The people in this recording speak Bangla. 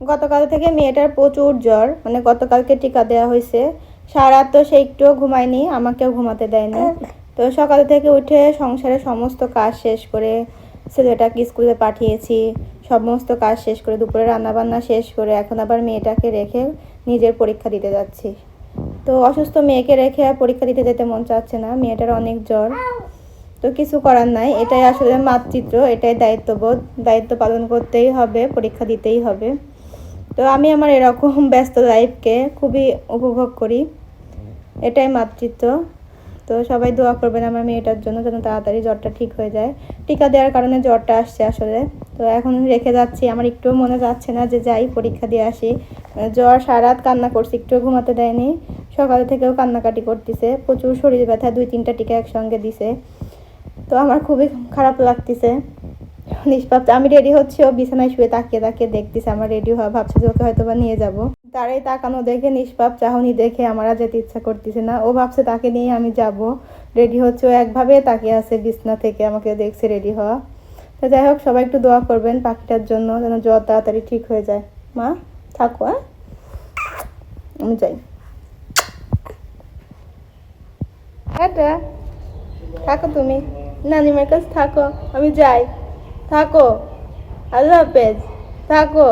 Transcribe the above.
গতকাল থেকে মেয়েটার প্রচুর জ্বর, মানে গতকালকে টিকা দেওয়া হয়েছে। সারা রাত তো সে একটুও ঘুমায়নি, আমাকেও ঘুমাতে দেয়নি। তো সকাল থেকে উঠে সংসারের সমস্ত কাজ শেষ করে ছেলেটাকে স্কুলে পাঠিয়েছি, সমস্ত কাজ শেষ করে দুপুরে রান্নাবান্না শেষ করে এখন আবার মেয়েটাকে রেখে নিজের পরীক্ষা দিতে যাচ্ছি। তো অসুস্থ মেয়েকে রেখে আর পরীক্ষা দিতে যেতে মন চাচ্ছে না, মেয়েটার অনেক জ্বর। তো কিছু করার নাই, এটাই আসলে মাতৃত্ব, এটাই দায়িত্ববোধ, দায়িত্ব পালন করতেই হবে, পরীক্ষা দিতেই হবে। তো আমি আমার এরকম ব্যস্ত লাইফকে খুবই উপভোগ করি, এটাই মাতৃত্ব। তো সবাই দোয়া করবেন আমার মেয়েটার জন্য, যেন তাড়াতাড়ি জ্বরটা ঠিক হয়ে যায়। টিকা দেওয়ার কারণে জ্বরটা আসছে আসলে। তো এখন রেখে যাচ্ছি, আমার একটুও মনে যাচ্ছে না যে যাই পরীক্ষা দিয়ে আসি। জ্বর, সারা রাত কান্না করছে, একটুও ঘুমাতে দেয়নি, সকাল থেকেও কান্নাকাটি করতেছে, প্রচুর শরীর ব্যথা, 2-3টা টিকা একসঙ্গে দিছে। তো আমার খুবই খারাপ লাগতেছে। নিষ্পাপ আমি রেডি হচ্ছি, ও বিছানায় শুয়ে তাকিয়ে তাকিয়ে দেখতেছে আমার রেডি হওয়া, ভাবছে যে ওকে হয়তো বা নিয়ে যাব। তার এই তাকানো দেখে, নিষ্পাপ চাহনি দেখে আমার আর যেতে ইচ্ছা করতেছে না। ও ভাবছে তাকে নিয়ে আমি যাব, রেডি হচ্ছে, ও একভাবে তাকিয়ে আছে বিছনা থেকে, আমাকে দেখছে রেডি হওয়া। তো যাই হোক, সবাই একটু দোয়া করবেন পাখিটার জন্য, যেন জ্বর তাড়াতাড়ি ঠিক হয়ে যায়। মা থাকো, হ্যাঁ আমি যাই। হ্যাঁ থাকো, তুমি নানিমার কাছে থাকো, আমি যাই। থাকো, আল্লাহ হাফেজ, থাকো।